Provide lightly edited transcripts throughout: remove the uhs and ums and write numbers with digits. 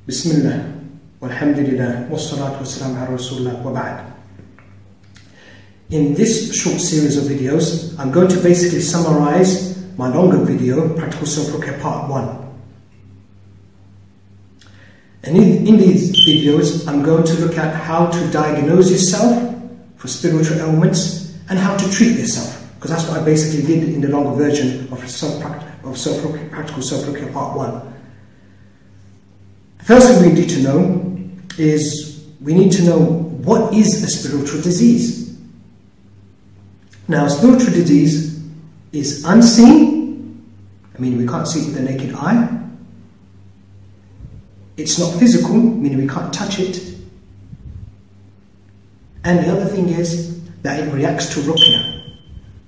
Bismillah, walhamdulillah, wassalatu wassalamu ala rasulullah, wa ba'd. In this short series of videos, I'm going to basically summarize my longer video, Practical Self-Ruqya Part 1. And in these videos, I'm going to look at how to diagnose yourself for spiritual ailments and how to treat yourself, because that's what I basically did in the longer version of Practical Self-Ruqya Part 1. The first thing we need to know is we need to know what is a spiritual disease. Now, spiritual disease is unseen, I mean we can't see it with the naked eye. It's not physical, meaning we can't touch it. And the other thing is that it reacts to Ruqya,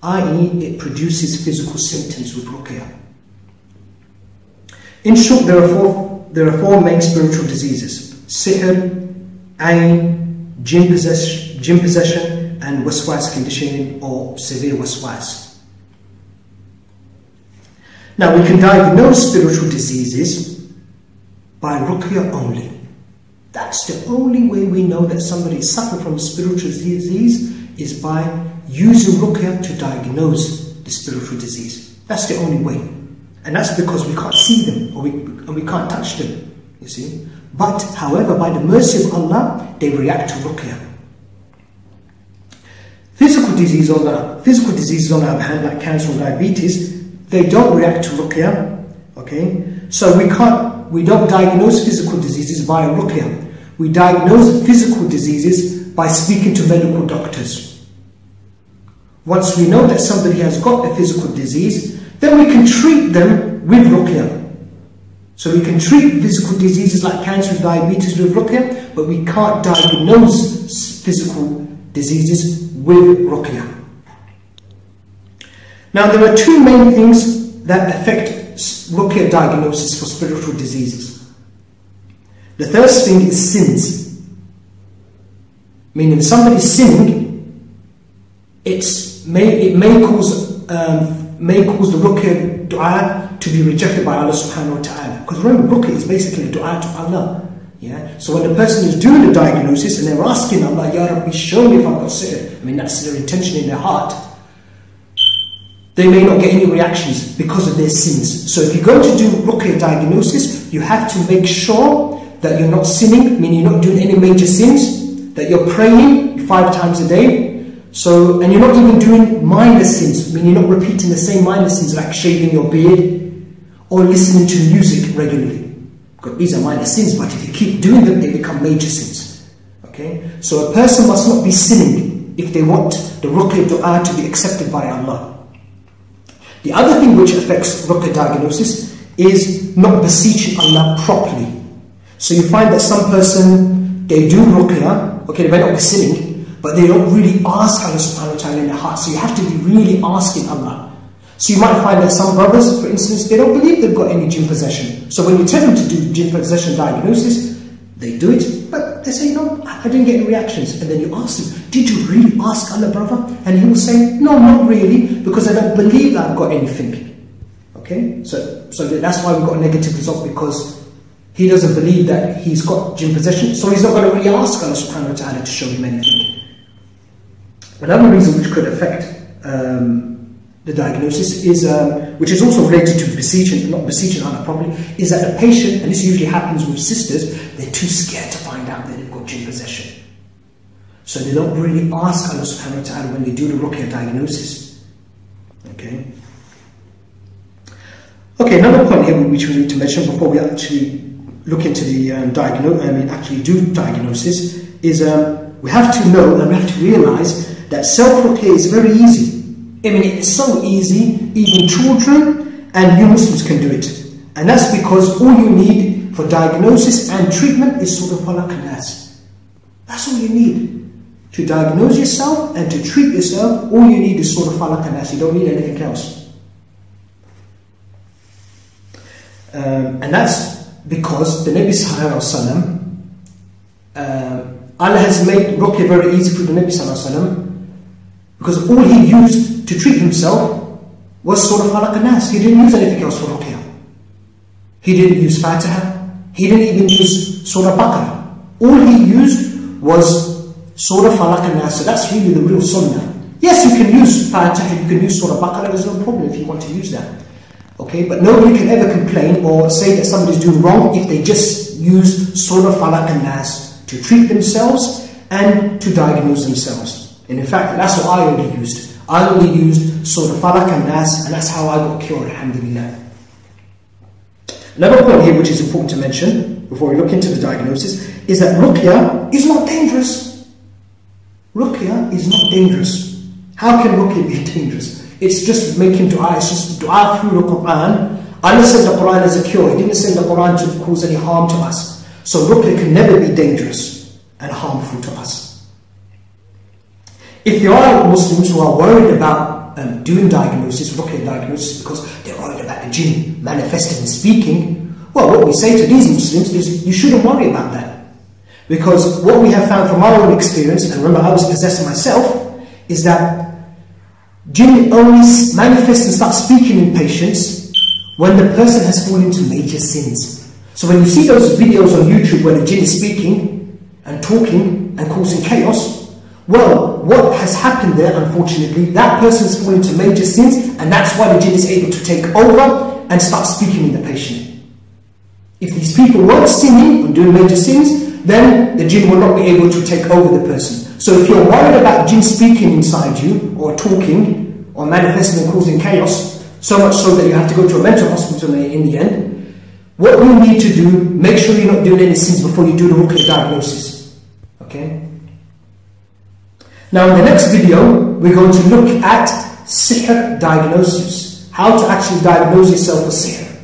i.e. it produces physical symptoms with Ruqya. In short, there are four main spiritual diseases: sihr, ayn, jinn possession, and waswas conditioning or severe waswas. Now, we can diagnose spiritual diseases by Ruqya only. That's the only way we know that somebody is suffering from a spiritual disease, is by using Ruqya to diagnose the spiritual disease. That's the only way. And that's because we can't see them or we can't touch them, you see. But, however, by the mercy of Allah, they react to Ruqya. Physical diseases on the other hand, like cancer or diabetes, they don't react to Ruqya, okay? So we don't diagnose physical diseases via Ruqya. We diagnose physical diseases by speaking to medical doctors. Once we know that somebody has got a physical disease, then we can treat them with Ruqya. So we can treat physical diseases like cancer and diabetes with Ruqya, but we can't diagnose physical diseases with Ruqya. Now, there are two main things that affect Ruqya diagnosis for spiritual diseases. The first thing is sins. Meaning, if somebody's sinning, it may cause the Ruqya dua to be rejected by Allah subhanahu wa ta'ala. Because remember, Ruqya is basically a dua to Allah. Yeah? So when the person is doing the diagnosis and they're asking Allah, Ya Rabbi, show me if I've got sihr, I mean that's their intention in their heart, they may not get any reactions because of their sins. So if you're going to do Ruqya diagnosis, you have to make sure that you're not sinning, meaning you're not doing any major sins, that you're praying 5 times a day, and you're not even doing minor sins, meaning you're not repeating the same minor sins like shaving your beard or listening to music regularly. Because these are minor sins, but if you keep doing them, they become major sins. Okay? So a person must not be sinning if they want the Ruqya dua to be accepted by Allah. The other thing which affects Ruqya diagnosis is not beseeching Allah properly. So you find that some person, they do Ruqya, okay, they may not be sinning, but they don't really ask Allah subhanahu wa ta'ala in their heart. So you have to be really asking Allah. So you might find that some brothers, for instance, they don't believe they've got any jinn possession. So when you tell them to do jinn possession diagnosis, they do it, but they say, no, I didn't get any reactions. And then you ask them, did you really ask Allah, brother? And he will say, no, not really, because I don't believe that I've got anything. Okay? So that's why we've got a negative result, because he doesn't believe that he's got jinn possession, so he's not going to really ask Allah subhanahu wa ta'ala to show him anything. Another reason which could affect the diagnosis is, which is also related to not beseeching Allah properly, is that the patient, and this usually happens with sisters, they're too scared to find out that they've got jinn possession. So they don't really ask Allah subhanahu wa ta'ala when they do the Ruqya diagnosis. Okay? Okay, another point here which we need to mention before we actually look into the actually do diagnosis is we have to know and we have to realize that self-Ruqya is very easy. I mean, it's so easy, even children and you Muslims can do it. And that's because all you need for diagnosis and treatment is Surah Falaq and Nas. That's all you need. To diagnose yourself and to treat yourself, all you need is Surah Falaq and Nas. You don't need anything else. And that's because the Nabi Sallallahu Alaihi Wasallam, Allah has made Ruqya very easy for the Nabi Sallallahu Alaihi Wasallam, because all he used to treat himself was Surah Falaq and Nas. He didn't use anything else for Ruqya. He didn't use Fatiha, He didn't even use Surah Baqarah. All he used was Surah Falaq and Nas. So that's really the real sunnah. Yes, you can use Fatiha, you can use Surah Baqarah, there's no problem if you want to use that. Okay, but nobody can ever complain or say that somebody's doing wrong if they just use Surah Falaq and Nas to treat themselves and to diagnose themselves. And in fact, that's what I only used. I only used Surah Falaq and Nas, and that's how I got cured, alhamdulillah. Another point here which is important to mention before we look into the diagnosis is that Ruqya is not dangerous. Ruqya is not dangerous. How can Ruqya be dangerous? It's just making dua, it's just dua through the Quran. Allah sent the Quran as a cure. He didn't send the Quran to cause any harm to us. So Ruqya can never be dangerous and harmful to us. If there are Muslims who are worried about doing diagnosis, Ruqya diagnosis, because they're worried about the Jinn manifesting and speaking, well, what we say to these Muslims is you shouldn't worry about that. Because what we have found from our own experience, and remember I was possessed myself, is that Jinn only manifests and starts speaking in patients when the person has fallen into major sins. So when you see those videos on YouTube where the Jinn is speaking and talking and causing chaos, well, what has happened there, unfortunately, that person has fallen into major sins, and that's why the Jinn is able to take over and start speaking in the patient. If these people weren't sinning and doing major sins, then the Jinn will not be able to take over the person. So if you're worried about Jinn speaking inside you, or talking, or manifesting and causing chaos, so much so that you have to go to a mental hospital in the end, what you need to do, make sure you're not doing any sins before you do the Ruqya diagnosis. Okay? Now in the next video, we're going to look at sihr diagnosis. How to actually diagnose yourself with sihr.